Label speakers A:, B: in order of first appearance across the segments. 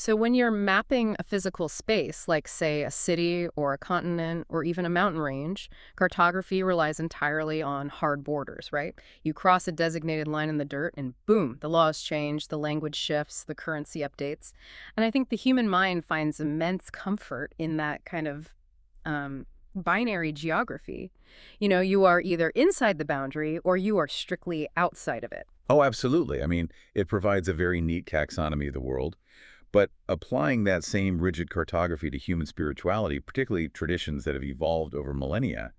A: So when you're mapping a physical space, like say a city or a continent or even a mountain range, cartography relies entirely on hard borders, right? You cross a designated line in the dirt and boom, the laws change, the language shifts, the currency updates. And I think the human mind finds immense comfort in that kind of binary geography. You are either inside the boundary or you are strictly outside of it.
B: Oh, absolutely. I mean, it provides a very neat taxonomy of the world. But applying that same rigid cartography to human spirituality, particularly traditions that have evolved over millennia,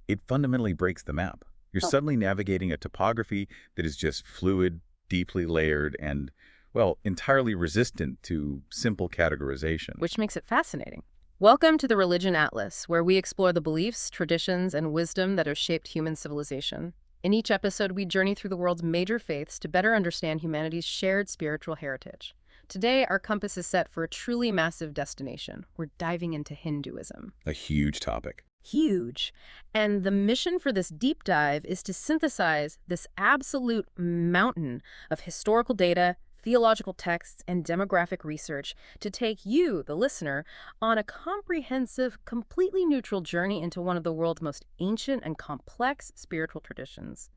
B: it fundamentally breaks the map. You're suddenly navigating a topography that is just fluid, deeply layered, and, well, entirely resistant to simple categorization.
A: Which makes it fascinating. Welcome to the Religion Atlas, where we explore the beliefs, traditions, and wisdom that have shaped human civilization. In each episode, we journey through the world's major faiths to better understand humanity's shared spiritual heritage. Today, our compass is set for a truly massive destination. We're diving into Hinduism.
B: A huge topic.
A: Huge. And the mission for this deep dive is to synthesize this absolute mountain of historical data, theological texts, and demographic research to take you, the listener, on a comprehensive, completely neutral journey into one of the world's most ancient and complex spiritual traditions.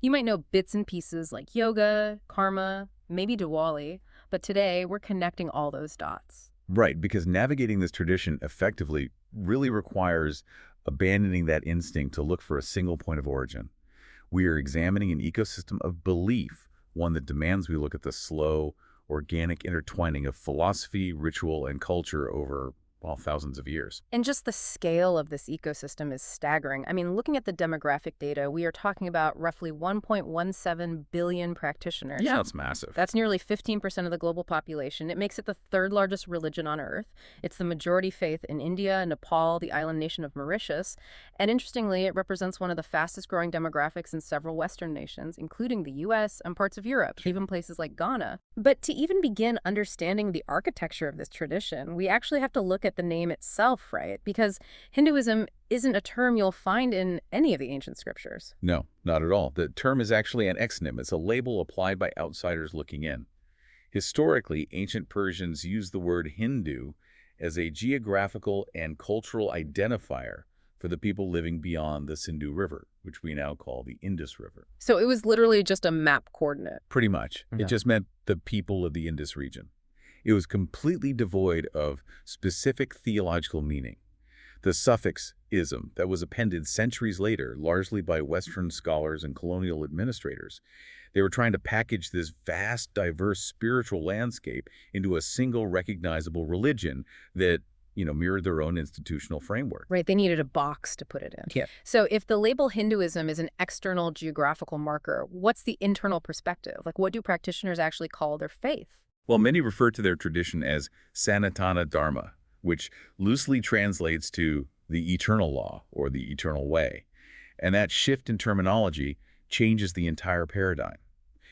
A: You might know bits and pieces like yoga, karma, maybe Diwali, but today we're connecting all those dots.
B: Right, because navigating this tradition effectively really requires abandoning that instinct to look for a single point of origin. We are examining an ecosystem of belief, one that demands we look at the slow, organic intertwining of philosophy, ritual, and culture over, well, thousands of years.
A: And just the scale of this ecosystem is staggering. I mean, looking at the demographic data, we are talking about roughly 1.17 billion practitioners.
B: Yeah, it's massive.
A: That's nearly 15% of the global population. It makes it the third largest religion on Earth. It's the majority faith in India, Nepal, the island nation of Mauritius. And interestingly, it represents one of the fastest growing demographics in several Western nations, including the US and parts of Europe, even places like Ghana. But to even begin understanding the architecture of this tradition, we actually have to look at the name itself, right? Because Hinduism isn't a term you'll find in any of the ancient scriptures.
B: No, not at all. The term is actually an exonym. It's a label applied by outsiders looking in. Historically, ancient Persians used the word Hindu as a geographical and cultural identifier for the people living beyond the Sindhu River, which we now call the Indus River.
A: So it was literally just a map coordinate.
B: Pretty much.
A: Yeah.
B: It just meant the people of the Indus region. It was completely devoid of specific theological meaning. The suffix "ism" that was appended centuries later, largely by Western scholars and colonial administrators. They were trying to package this vast, diverse spiritual landscape into a single recognizable religion that, mirrored their own institutional framework.
A: Right, they needed a box to put it in.
B: Yeah.
A: So if the label Hinduism is an external geographical marker, what's the internal perspective? Like, what do practitioners actually call their faith?
B: Well, many refer to their tradition as Sanātana Dharma, which loosely translates to the eternal law or the eternal way. And that shift in terminology changes the entire paradigm.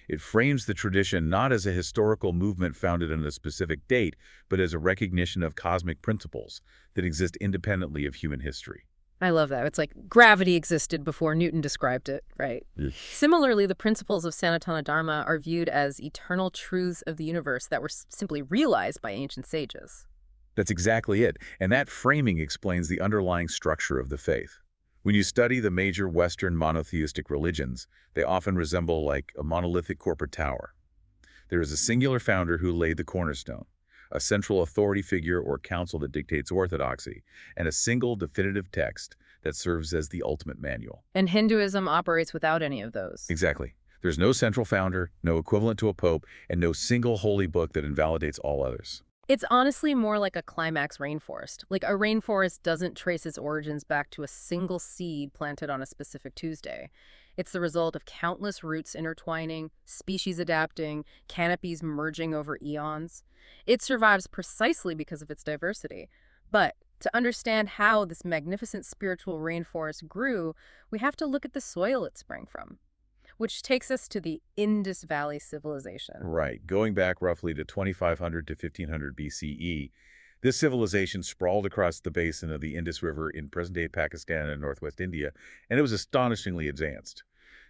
B: It frames the tradition not as a historical movement founded on a specific date, but as a recognition of cosmic principles that exist independently of human history.
A: I love that. It's like gravity existed before Newton described it, right? Similarly, the principles of Sanātana Dharma are viewed as eternal truths of the universe that were simply realized by ancient sages.
B: That's exactly it. And that framing explains the underlying structure of the faith. When you study the major Western monotheistic religions, they often resemble like a monolithic corporate tower. There is a singular founder who laid the cornerstone, a central authority figure or council that dictates orthodoxy, and a single definitive text that serves as the ultimate manual.
A: And Hinduism operates without any of those.
B: Exactly. There's no central founder, no equivalent to a pope, and no single holy book that invalidates all others.
A: It's honestly more like a climax rainforest. Like a rainforest doesn't trace its origins back to a single seed planted on a specific Tuesday. It's the result of countless roots intertwining, species adapting, canopies merging over eons. It survives precisely because of its diversity. But to understand how this magnificent spiritual rainforest grew, we have to look at the soil it sprang from, which takes us to the Indus Valley civilization.
B: Right. Going back roughly to 2500 to 1500 BCE, this civilization sprawled across the basin of the Indus River in present-day Pakistan and northwest India, and it was astonishingly advanced.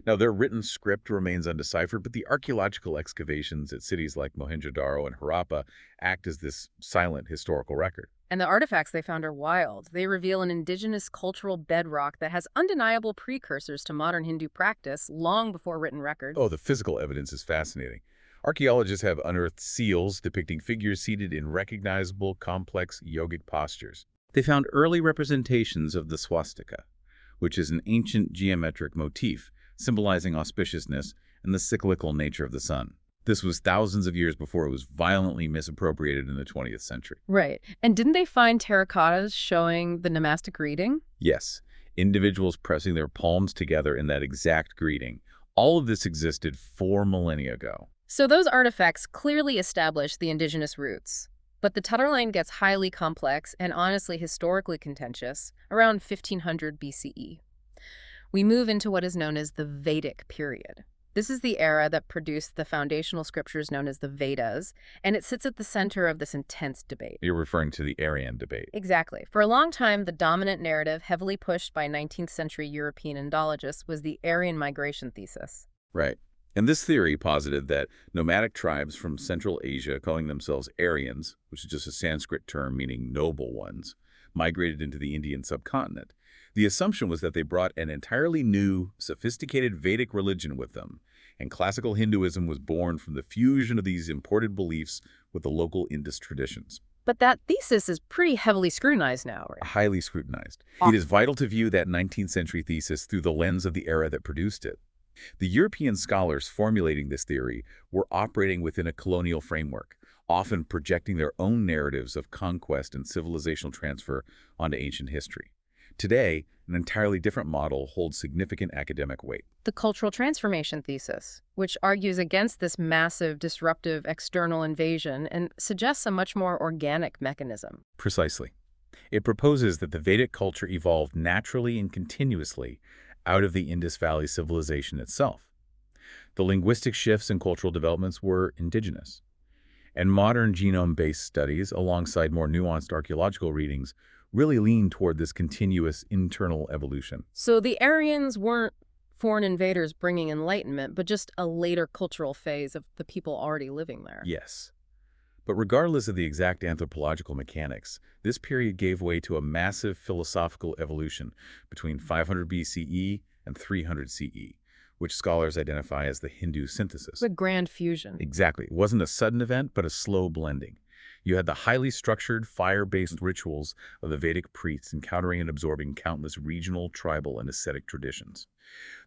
B: Now, their written script remains undeciphered, but the archaeological excavations at cities like Mohenjo-Daro and Harappa act as this silent historical record.
A: And the artifacts they found are wild. They reveal an indigenous cultural bedrock that has undeniable precursors to modern Hindu practice long before written
B: Oh,
A: records.
B: the physical evidence is fascinating. Archaeologists have unearthed seals depicting figures seated in recognizable, complex yogic postures. They found early representations of the swastika, which is an ancient geometric motif symbolizing auspiciousness and the cyclical nature of the sun. This was thousands of years before it was violently misappropriated in the 20th century.
A: Right. And didn't they find terracottas showing the namastic greeting?
B: Yes, individuals pressing their palms together in that exact greeting. All of this existed 4 millennia ago.
A: So those artifacts clearly establish the indigenous roots. But the Tudor line gets highly complex and honestly historically contentious around 1500 BCE. We move into what is known as the Vedic period. This is the era that produced the foundational scriptures known as the Vedas, and it sits at the center of this intense debate.
B: You're referring to the Aryan debate.
A: Exactly. For a long time, the dominant narrative, heavily pushed by 19th century European Indologists, was the Aryan migration thesis.
B: Right. And this theory posited that nomadic tribes from Central Asia, calling themselves Aryans, which is just a Sanskrit term meaning noble ones, migrated into the Indian subcontinent. The assumption was that they brought an entirely new, sophisticated Vedic religion with them, and classical Hinduism was born from the fusion of these imported beliefs with the local Indus traditions.
A: But that thesis is pretty heavily scrutinized now, right?
B: Highly scrutinized. It is vital to view that 19th century thesis through the lens of the era that produced it. The European scholars formulating this theory were operating within a colonial framework, often projecting their own narratives of conquest and civilizational transfer onto ancient history. Today, an entirely different model holds significant academic weight.
A: The cultural transformation thesis, which argues against this massive, disruptive external invasion and suggests a much more organic mechanism.
B: Precisely. It proposes that the Vedic culture evolved naturally and continuously out of the Indus Valley civilization itself. The linguistic shifts and cultural developments were indigenous. And modern genome-based studies, alongside more nuanced archaeological readings, really lean toward this continuous internal evolution.
A: So the Aryans weren't foreign invaders bringing enlightenment, but just a later cultural phase of the people already living there.
B: Yes. But regardless of the exact anthropological mechanics, this period gave way to a massive philosophical evolution between 500 BCE and 300 CE, which scholars identify as the Hindu synthesis.
A: The grand fusion.
B: Exactly. It wasn't a sudden event, but a slow blending. You had the highly structured, fire-based rituals of the Vedic priests encountering and absorbing countless regional, tribal, and ascetic traditions.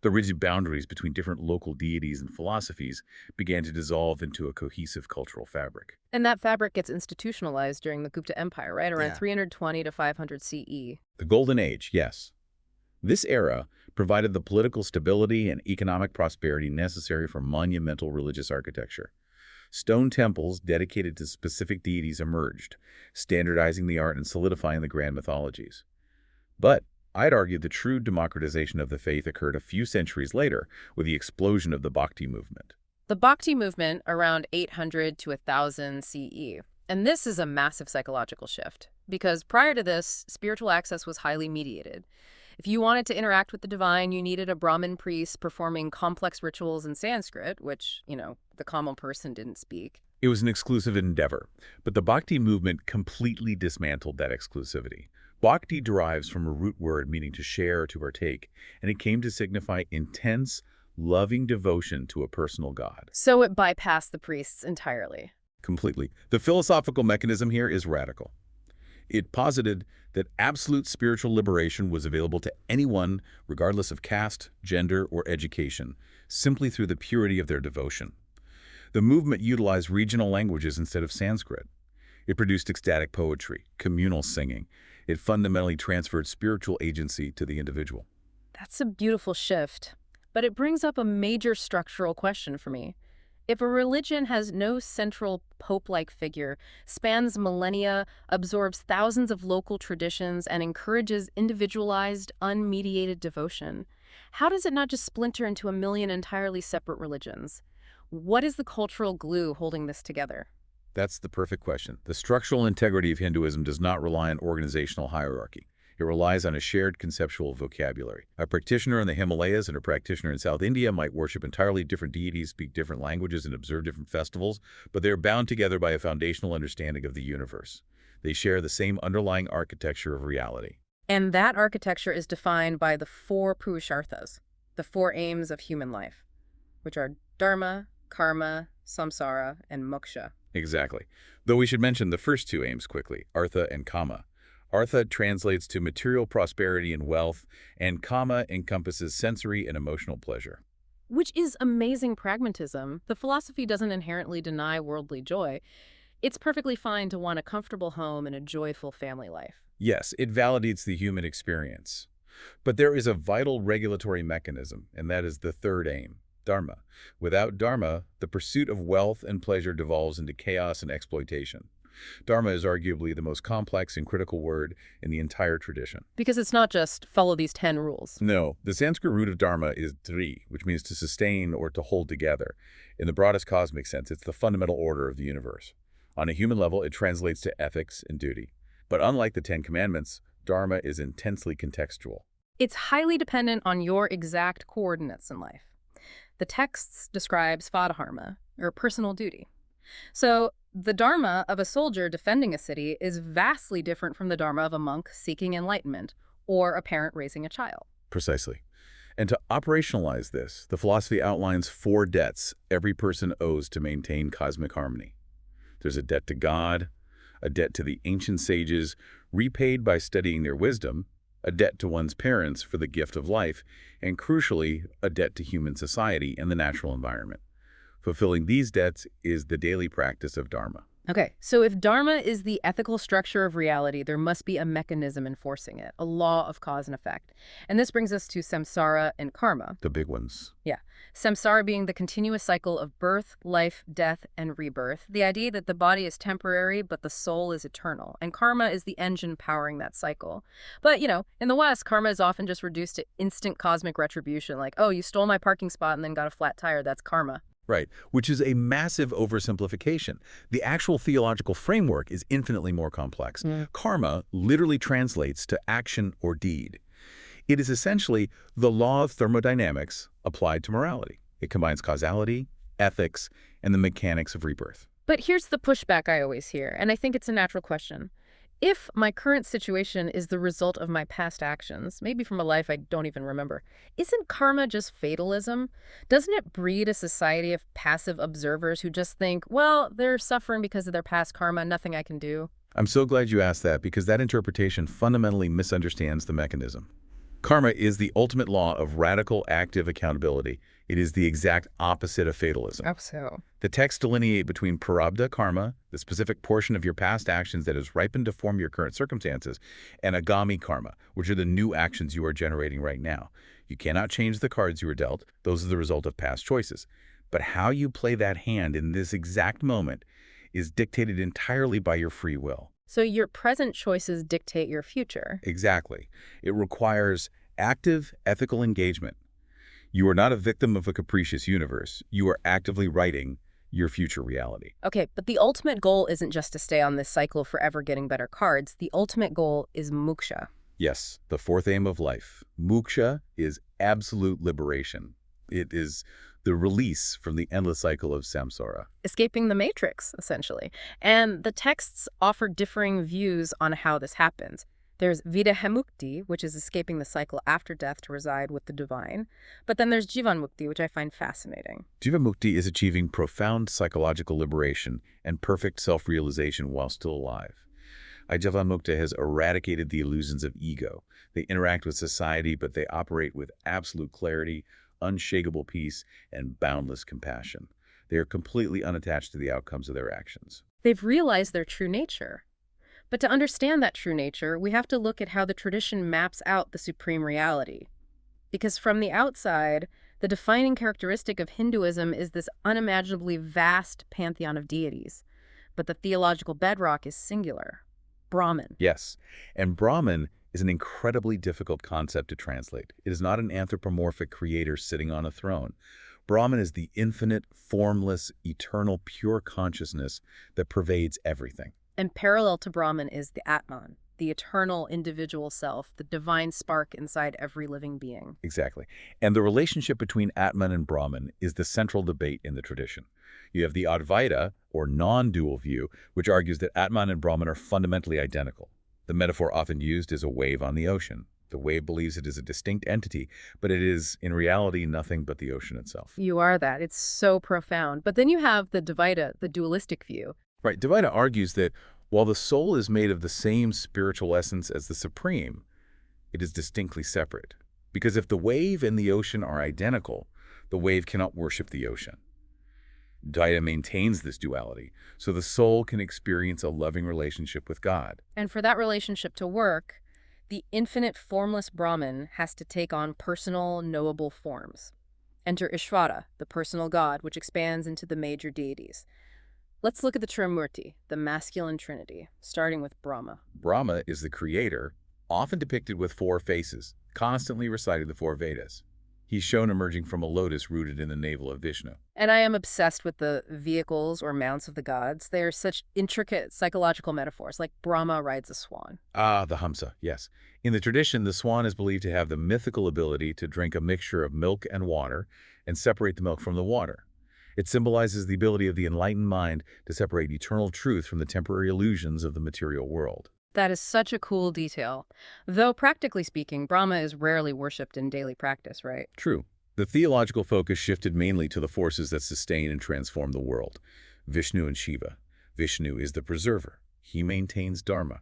B: The rigid boundaries between different local deities and philosophies began to dissolve into a cohesive cultural fabric.
A: And that fabric gets institutionalized during the Gupta Empire, right? Around
B: Yeah.
A: 320 to 500 CE.
B: The Golden Age, yes. This era provided the political stability and economic prosperity necessary for monumental religious architecture. Stone temples dedicated to specific deities emerged, standardizing the art and solidifying the grand mythologies. But I'd argue the true democratization of the faith occurred a few centuries later with the explosion of the Bhakti movement.
A: The Bhakti movement around 800 to 1000 CE. And this is a massive psychological shift, because prior to this, spiritual access was highly mediated. If you wanted to interact with the divine, you needed a Brahmin priest performing complex rituals in Sanskrit, which, the common person didn't speak.
B: It was an exclusive endeavor, but the Bhakti movement completely dismantled that exclusivity. Bhakti derives from a root word meaning to share or to partake, and it came to signify intense, loving devotion to a personal God.
A: So it bypassed the priests entirely.
B: Completely. The philosophical mechanism here is radical. It posited that absolute spiritual liberation was available to anyone, regardless of caste, gender, or education, simply through the purity of their devotion. The movement utilized regional languages instead of Sanskrit. It produced ecstatic poetry, communal singing. It fundamentally transferred spiritual agency to the individual.
A: That's a beautiful shift, but it brings up a major structural question for me. If a religion has no central pope-like figure, spans millennia, absorbs thousands of local traditions, and encourages individualized, unmediated devotion, how does it not just splinter into a million entirely separate religions? What is the cultural glue holding this together?
B: That's the perfect question. The structural integrity of Hinduism does not rely on organizational hierarchy. It relies on a shared conceptual vocabulary. A practitioner in the Himalayas and a practitioner in South India might worship entirely different deities, speak different languages, and observe different festivals, but they are bound together by a foundational understanding of the universe. They share the same underlying architecture of reality.
A: And that architecture is defined by the four purusharthas, the four aims of human life, which are dharma, karma, samsara, and moksha.
B: Exactly. Though we should mention the first two aims quickly, artha and kama. Artha translates to material prosperity and wealth, and kama encompasses sensory and emotional pleasure.
A: Which is amazing pragmatism. The philosophy doesn't inherently deny worldly joy. It's perfectly fine to want a comfortable home and a joyful family life.
B: Yes, it validates the human experience. But there is a vital regulatory mechanism, and that is the third aim, dharma. Without dharma, the pursuit of wealth and pleasure devolves into chaos and exploitation. Dharma is arguably the most complex and critical word in the entire tradition.
A: Because it's not just follow these 10 rules.
B: No, the Sanskrit root of dharma is dri, which means to sustain or to hold together. In the broadest cosmic sense, it's the fundamental order of the universe. On a human level, it translates to ethics and duty. But unlike the Ten Commandments, dharma is intensely contextual.
A: It's highly dependent on your exact coordinates in life. The text describes svadharma, or personal duty. So the dharma of a soldier defending a city is vastly different from the dharma of a monk seeking enlightenment or a parent raising a child.
B: Precisely. And to operationalize this, the philosophy outlines 4 debts every person owes to maintain cosmic harmony. There's a debt to God, a debt to the ancient sages, repaid by studying their wisdom, a debt to one's parents for the gift of life, and crucially, a debt to human society and the natural environment. Fulfilling these debts is the daily practice of dharma.
A: Okay, so if dharma is the ethical structure of reality, there must be a mechanism enforcing it, a law of cause and effect. And this brings us to samsara and karma.
B: The big ones.
A: Yeah. Samsara being the continuous cycle of birth, life, death, and rebirth. The idea that the body is temporary, but the soul is eternal. And karma is the engine powering that cycle. But, in the West, karma is often just reduced to instant cosmic retribution. Like, oh, you stole my parking spot and then got a flat tire. That's karma.
B: Right, which is a massive oversimplification. The actual theological framework is infinitely more complex. Karma literally translates to action or deed. It is essentially the law of thermodynamics applied to morality. It combines causality, ethics, and the mechanics of rebirth.
A: But here's the pushback I always hear, and I think it's a natural question. If my current situation is the result of my past actions, maybe from a life I don't even remember, isn't karma just fatalism? Doesn't it breed a society of passive observers who just think, well, they're suffering because of their past karma, nothing I can do?
B: I'm so glad you asked that because that interpretation fundamentally misunderstands the mechanism. Karma is the ultimate law of radical active accountability. It is the exact opposite of fatalism.
A: Oh, so.
B: The texts delineate between prarabdha karma, the specific portion of your past actions that is ripened to form your current circumstances, and agami karma, which are the new actions you are generating right now. You cannot change the cards you were dealt. Those are the result of past choices. But how you play that hand in this exact moment is dictated entirely by your free will.
A: So your present choices dictate your future.
B: Exactly. It requires active, ethical engagement. You are not a victim of a capricious universe. You are actively writing your future reality.
A: Okay, but the ultimate goal isn't just to stay on this cycle forever getting better cards. The ultimate goal is moksha.
B: Yes, the 4th aim of life. Moksha is absolute liberation. It is the release from the endless cycle of samsara.
A: Escaping the matrix, essentially. And the texts offer differing views on how this happens. There's vidahemukti, which is escaping the cycle after death to reside with the divine. But then there's jivanmukti, which I find fascinating.
B: Jivamukti is achieving profound psychological liberation and perfect self-realization while still alive. Jivanmukta has eradicated the illusions of ego. They interact with society, but they operate with absolute clarity, unshakable peace, and boundless compassion. They are completely unattached to the outcomes of their actions.
A: They've realized their true nature. But to understand that true nature, we have to look at how the tradition maps out the supreme reality. Because from the outside, the defining characteristic of Hinduism is this unimaginably vast pantheon of deities. But the theological bedrock is singular: Brahman.
B: Yes, and Brahman is an incredibly difficult concept to translate. It is not an anthropomorphic creator sitting on a throne. Brahman is the infinite, formless, eternal, pure consciousness that pervades everything.
A: And parallel to Brahman is the Atman, the eternal individual self, the divine spark inside every living being.
B: Exactly. And the relationship between Atman and Brahman is the central debate in the tradition. You have the Advaita, or non-dual view, which argues that Atman and Brahman are fundamentally identical. The metaphor often used is a wave on the ocean. The wave believes it is a distinct entity, but it is, in reality, nothing but the ocean itself.
A: You are that. It's so profound. But then you have the Dvaita, the dualistic view.
B: Right. Dvaita argues that while the soul is made of the same spiritual essence as the Supreme, it is distinctly separate. Because if the wave and the ocean are identical, the wave cannot worship the ocean. Dvaita maintains this duality, so the soul can experience a loving relationship with God.
A: And for that relationship to work, the infinite formless Brahman has to take on personal, knowable forms. Enter Ishvara, the personal god, which expands into the major deities. Let's look at the Trimurti, the masculine trinity, starting with Brahma.
B: Brahma is the creator, often depicted with four faces, constantly reciting the four Vedas. He's shown emerging from a lotus rooted in the navel of Vishnu.
A: And I am obsessed with the vehicles or mounts of the gods. They are such intricate psychological metaphors, like Brahma rides a swan.
B: Ah, the Hamsa, yes. In the tradition, the swan is believed to have the mythical ability to drink a mixture of milk and water and separate the milk from the water. It symbolizes the ability of the enlightened mind to separate eternal truth from the temporary illusions of the material world.
A: That is such a cool detail. Though practically speaking, Brahma is rarely worshipped in daily practice, right?
B: True. The theological focus shifted mainly to the forces that sustain and transform the world. Vishnu and Shiva. Vishnu is the preserver. He maintains Dharma.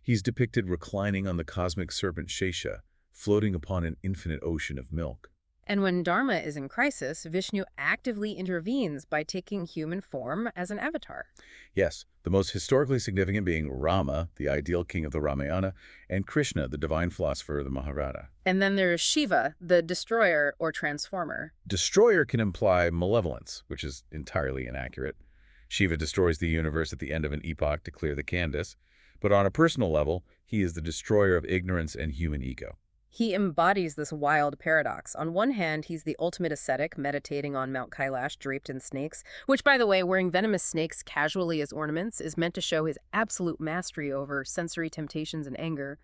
B: He's depicted reclining on the cosmic serpent Shesha, floating upon an infinite ocean of milk.
A: And when Dharma is in crisis, Vishnu actively intervenes by taking human form as an avatar.
B: Yes, the most historically significant being Rama, the ideal king of the Ramayana, and Krishna, the divine philosopher of the Mahabharata.
A: And then there is Shiva, the destroyer or transformer.
B: Destroyer can imply malevolence, which is entirely inaccurate. Shiva destroys the universe at the end of an epoch to clear the Candace, but on a personal level, he is the destroyer of ignorance and human ego.
A: He embodies this wild paradox. On one hand, he's the ultimate ascetic, meditating on Mount Kailash draped in snakes, which, by the way, wearing venomous snakes casually as ornaments is meant to show his absolute mastery over sensory temptations and anger.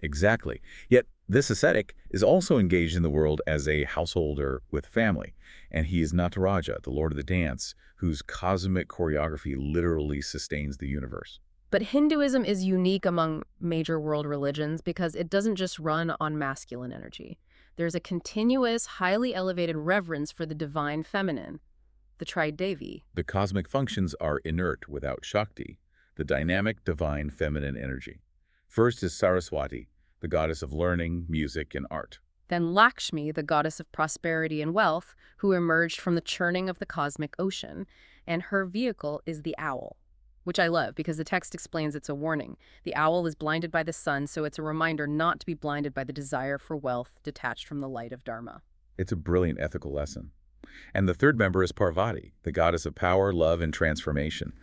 B: Exactly. Yet this ascetic is also engaged in the world as a householder with family, and he is Nataraja, the lord of the dance, whose cosmic choreography literally sustains the universe.
A: But Hinduism is unique among major world religions because it doesn't just run on masculine energy. There's a continuous, highly elevated reverence for the divine feminine, the Tridevi.
B: The cosmic functions are inert without Shakti, the dynamic divine feminine energy. First is Saraswati, the goddess of learning, music, and art.
A: Then Lakshmi, the goddess of prosperity and wealth, who emerged from the churning of the cosmic ocean, and her vehicle is the owl, which I love because the text explains it's a warning. The owl is blinded by the sun, so it's a reminder not to be blinded by the desire for wealth detached from the light of Dharma.
B: It's a brilliant ethical lesson. And the third member is Parvati, the goddess of power, love, and transformation.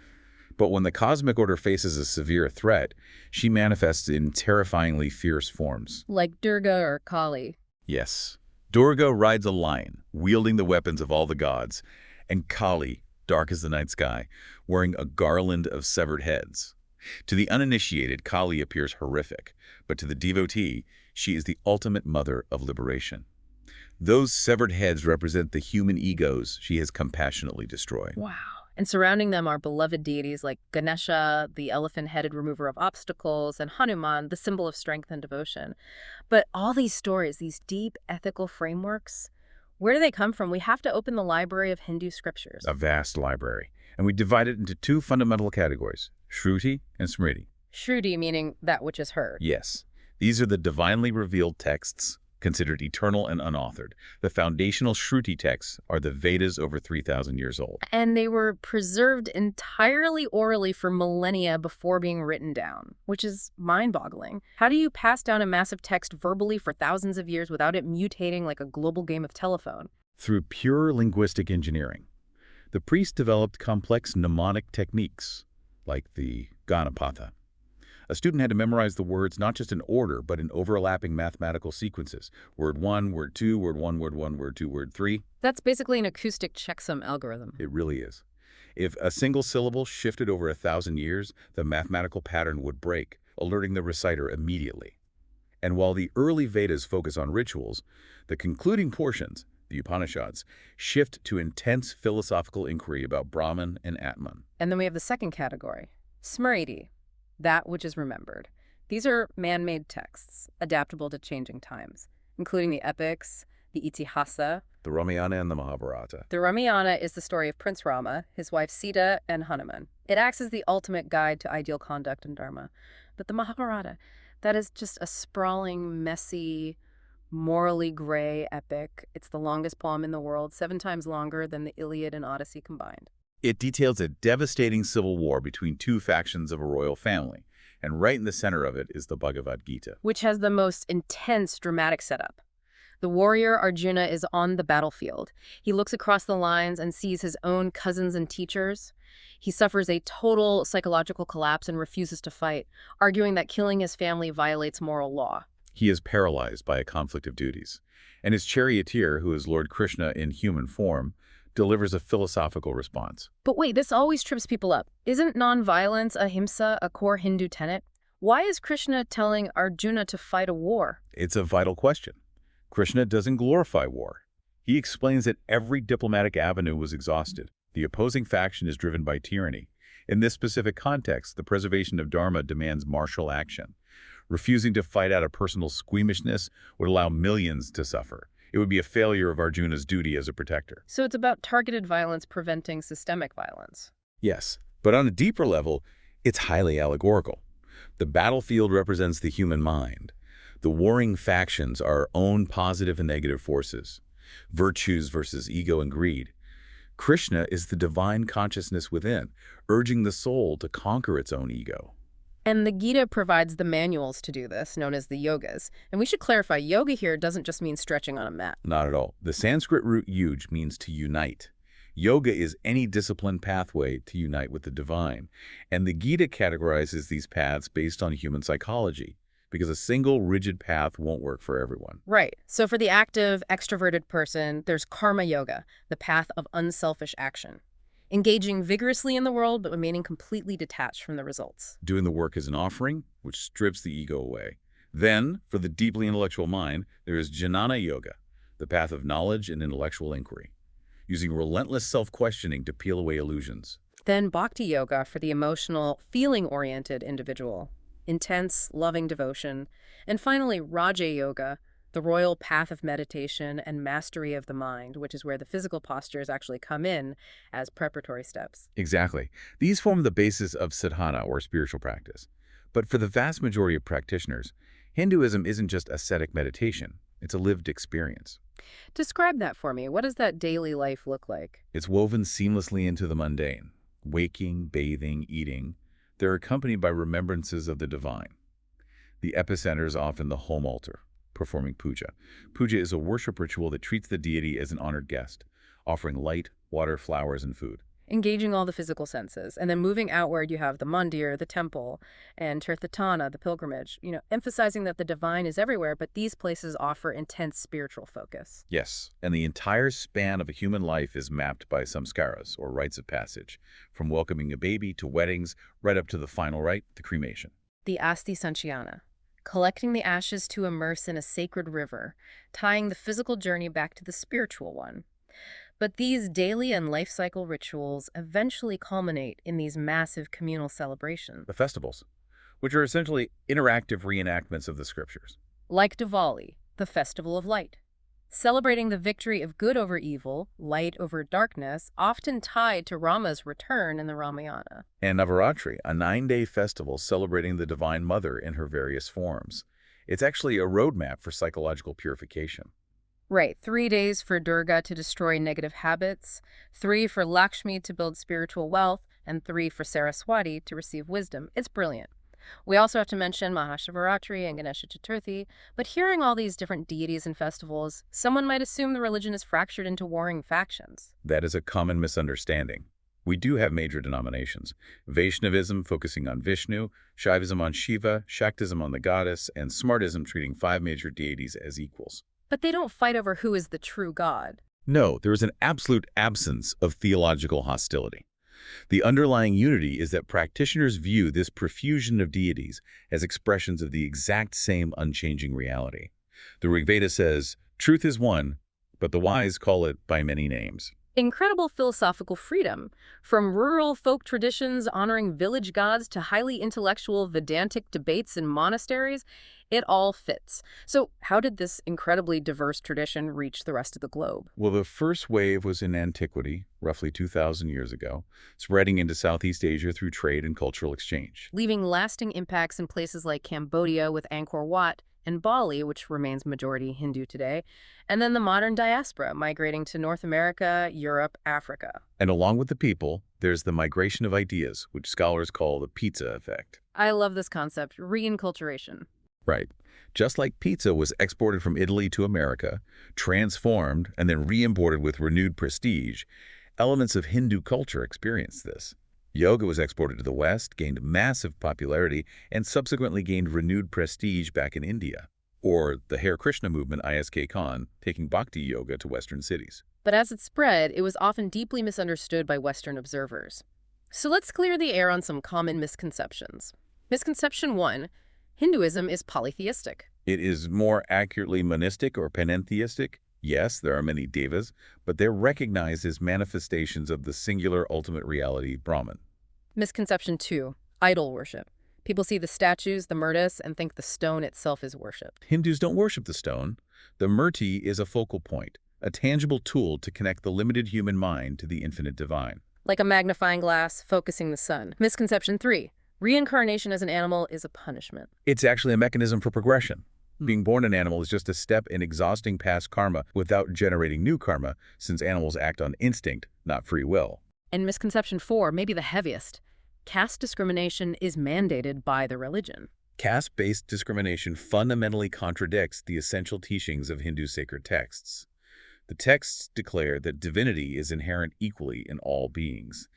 B: But when the cosmic order faces a severe threat, she manifests in terrifyingly fierce forms.
A: Like Durga or Kali.
B: Yes. Durga rides a lion, wielding the weapons of all the gods, and Kali, dark as the night sky, wearing a garland of severed heads. To the uninitiated, Kali appears horrific, but to the devotee, she is the ultimate mother of liberation. Those severed heads represent the human egos she has compassionately destroyed.
A: Wow. And surrounding them are beloved deities like Ganesha, the elephant-headed remover of obstacles, and Hanuman, the symbol of strength and devotion. But all these stories, these deep ethical frameworks, where do they come from? We have to open the library of Hindu scriptures.
B: A vast library. And we divide it into two fundamental categories, Shruti and Smriti.
A: Shruti meaning that which is heard.
B: Yes. These are the divinely revealed texts, considered eternal and unauthored. The foundational Shruti texts are the Vedas over 3,000 years old.
A: And they were preserved entirely orally for millennia before being written down, which is mind-boggling. How do you pass down a massive text verbally for thousands of years without it mutating like a global game of telephone?
B: Through pure linguistic engineering. The priests developed complex mnemonic techniques, like the Ganapatha. A student had to memorize the words not just in order, but in overlapping mathematical sequences. Word 1, word 2, word 1, word 1, word 2, word 3.
A: That's basically an acoustic checksum algorithm.
B: It really is. If a single syllable shifted over 1,000 years, the mathematical pattern would break, alerting the reciter immediately. And while the early Vedas focus on rituals, the concluding portions, the Upanishads, shift to intense philosophical inquiry about Brahman and Atman.
A: And then we have the second category, Smriti, that which is remembered. These are man-made texts, adaptable to changing times, including the epics, the Itihasa.
B: The Ramayana and the Mahabharata.
A: The Ramayana is the story of Prince Rama, his wife Sita, and Hanuman. It acts as the ultimate guide to ideal conduct and dharma. But the Mahabharata, that is just a sprawling, messy, morally gray epic. It's the longest poem in the world, 7 times longer than the Iliad and Odyssey combined.
B: It details a devastating civil war between 2 factions of a royal family, and right in the center of it is the Bhagavad Gita.
A: Which has the most intense dramatic setup. The warrior Arjuna is on the battlefield. He looks across the lines and sees his own cousins and teachers. He suffers a total psychological collapse and refuses to fight, arguing that killing his family violates moral law.
B: He is paralyzed by a conflict of duties, and his charioteer, who is Lord Krishna in human form, delivers a philosophical response.
A: But wait, this always trips people up. Isn't nonviolence, ahimsa, a core Hindu tenet? Why is Krishna telling Arjuna to fight a war?
B: It's a vital question. Krishna doesn't glorify war. He explains that every diplomatic avenue was exhausted. The opposing faction is driven by tyranny. In this specific context, the preservation of Dharma demands martial action. Refusing to fight out of personal squeamishness would allow millions to suffer. It would be a failure of Arjuna's duty as a protector.
A: So it's about targeted violence preventing systemic violence.
B: Yes, but on a deeper level, it's highly allegorical. The battlefield represents the human mind. The warring factions are our own positive and negative forces, virtues versus ego and greed. Krishna is the divine consciousness within, urging the soul to conquer its own ego.
A: And the Gita provides the manuals to do this, known as the yogas. And we should clarify, yoga here doesn't just mean stretching on a mat.
B: Not at all. The Sanskrit root yuj means to unite. Yoga is any disciplined pathway to unite with the divine. And the Gita categorizes these paths based on human psychology, because a single rigid path won't work for everyone.
A: Right. So for the active, extroverted person, there's karma yoga, the path of unselfish action. Engaging vigorously in the world, but remaining completely detached from the results.
B: Doing the work as an offering, which strips the ego away. Then, for the deeply intellectual mind, there is Jnana Yoga, the path of knowledge and intellectual inquiry, using relentless self-questioning to peel away illusions.
A: Then Bhakti Yoga for the emotional, feeling-oriented individual. Intense, loving devotion. And finally, Raja Yoga, the royal path of meditation and mastery of the mind, which is where the physical postures actually come in as preparatory steps.
B: Exactly. These form the basis of sadhana, or spiritual practice. But for the vast majority of practitioners, Hinduism isn't just ascetic meditation. It's a lived experience.
A: Describe that for me. What does that daily life look like?
B: It's woven seamlessly into the mundane. Waking, bathing, eating. They're accompanied by remembrances of the divine. The epicenter is often the home altar, performing puja. Puja is a worship ritual that treats the deity as an honored guest, offering light, water, flowers, and food.
A: Engaging all the physical senses. And then moving outward, you have the mandir, the temple, and tirthatana, the pilgrimage, emphasizing that the divine is everywhere, but these places offer intense spiritual focus.
B: Yes, and the entire span of a human life is mapped by samskaras, or rites of passage, from welcoming a baby to weddings, right up to the final rite, the cremation.
A: The Asti Sanchayana, collecting the ashes to immerse in a sacred river, tying the physical journey back to the spiritual one. But these daily and life cycle rituals eventually culminate in these massive communal celebrations.
B: The festivals, which are essentially interactive reenactments of the scriptures.
A: Like Diwali, the Festival of Light, celebrating the victory of good over evil, light over darkness, often tied to Rama's return in the Ramayana.
B: And Navaratri, a 9-day festival celebrating the Divine Mother in her various forms. It's actually a roadmap for psychological purification.
A: Right, 3 days for Durga to destroy negative habits, 3 for Lakshmi to build spiritual wealth, and 3 for Saraswati to receive wisdom. It's brilliant. We also have to mention Mahashivaratri and Ganesha Chaturthi, but hearing all these different deities and festivals, someone might assume the religion is fractured into warring factions.
B: That is a common misunderstanding. We do have major denominations. Vaishnavism focusing on Vishnu, Shaivism on Shiva, Shaktism on the goddess, and Smartism treating 5 major deities as equals.
A: But they don't fight over who is the true God.
B: No, there is an absolute absence of theological hostility. The underlying unity is that practitioners view this profusion of deities as expressions of the exact same unchanging reality. The Rig Veda says, "Truth is one, but the wise call it by many names."
A: Incredible philosophical freedom, from rural folk traditions honoring village gods to highly intellectual Vedantic debates in monasteries, it all fits. So how did this incredibly diverse tradition reach the rest of the globe?
B: Well, the first wave was in antiquity, roughly 2,000 years ago, spreading into Southeast Asia through trade and cultural exchange.
A: Leaving lasting impacts in places like Cambodia with Angkor Wat and Bali, which remains majority Hindu today, and then the modern diaspora migrating to North America, Europe, Africa.
B: And along with the people, there's the migration of ideas, which scholars call the pizza effect.
A: I love this concept, reinculturation.
B: Right. Just like pizza was exported from Italy to America, transformed, and then re-imported with renewed prestige, elements of Hindu culture experienced this. Yoga was exported to the West, gained massive popularity, and subsequently gained renewed prestige back in India. Or the Hare Krishna movement, ISK Khan, taking bhakti yoga to Western cities.
A: But as it spread, it was often deeply misunderstood by Western observers. So let's clear the air on some common misconceptions. Misconception 1. Hinduism is polytheistic.
B: It is more accurately monistic or panentheistic. Yes, there are many devas, but they're recognized as manifestations of the singular ultimate reality, Brahman.
A: Misconception 2. Idol worship. People see the statues, the murtis, and think the stone itself is worship.
B: Hindus don't worship the stone. The murti is a focal point, a tangible tool to connect the limited human mind to the infinite divine.
A: Like a magnifying glass focusing the sun. Misconception 3. Reincarnation as an animal is a punishment.
B: It's actually a mechanism for progression. Being born an animal is just a step in exhausting past karma without generating new karma, since animals act on instinct, not free will.
A: And misconception 4, maybe the heaviest. Caste discrimination is mandated by the religion.
B: Caste-based discrimination fundamentally contradicts the essential teachings of Hindu sacred texts. The texts declare that divinity is inherent equally in all beings.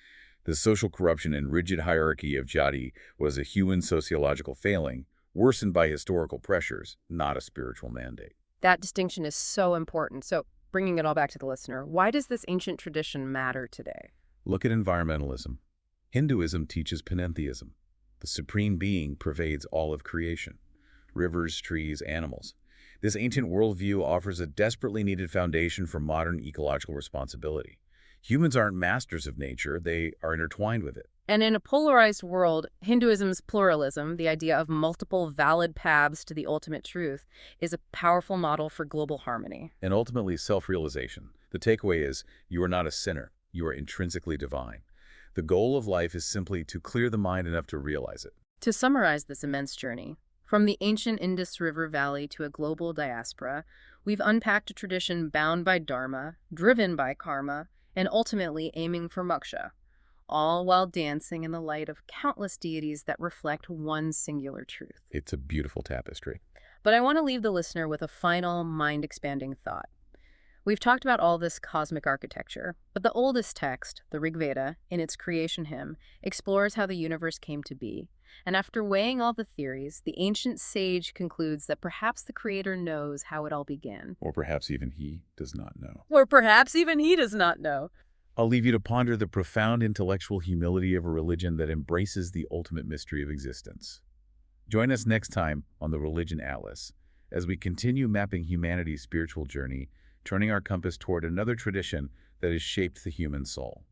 B: The social corruption and rigid hierarchy of jati was a human sociological failing, worsened by historical pressures, not a spiritual mandate.
A: That distinction is so important. So, bringing it all back to the listener, why does this ancient tradition matter today?
B: Look at environmentalism. Hinduism teaches panentheism. The supreme being pervades all of creation, rivers, trees, animals. This ancient worldview offers a desperately needed foundation for modern ecological responsibility. Humans aren't masters of nature, they are intertwined with it.
A: And in a polarized world, Hinduism's pluralism, the idea of multiple valid paths to the ultimate truth, is a powerful model for global harmony.
B: And ultimately, self-realization. The takeaway is, you are not a sinner, you are intrinsically divine. The goal of life is simply to clear the mind enough to realize it.
A: To summarize this immense journey, from the ancient Indus River Valley to a global diaspora, we've unpacked a tradition bound by dharma, driven by karma, and ultimately aiming for moksha, all while dancing in the light of countless deities that reflect one singular truth.
B: It's a beautiful tapestry.
A: But I want to leave the listener with a final mind-expanding thought. We've talked about all this cosmic architecture, but the oldest text, the Rig Veda, in its creation hymn, explores how the universe came to be. And after weighing all the theories, the ancient sage concludes that perhaps the Creator knows how it all began.
B: Or perhaps even he does not know.
A: Or perhaps even he does not know.
B: I'll leave you to ponder the profound intellectual humility of a religion that embraces the ultimate mystery of existence. Join us next time on the Religion Atlas, as we continue mapping humanity's spiritual journey, turning our compass toward another tradition that has shaped the human soul.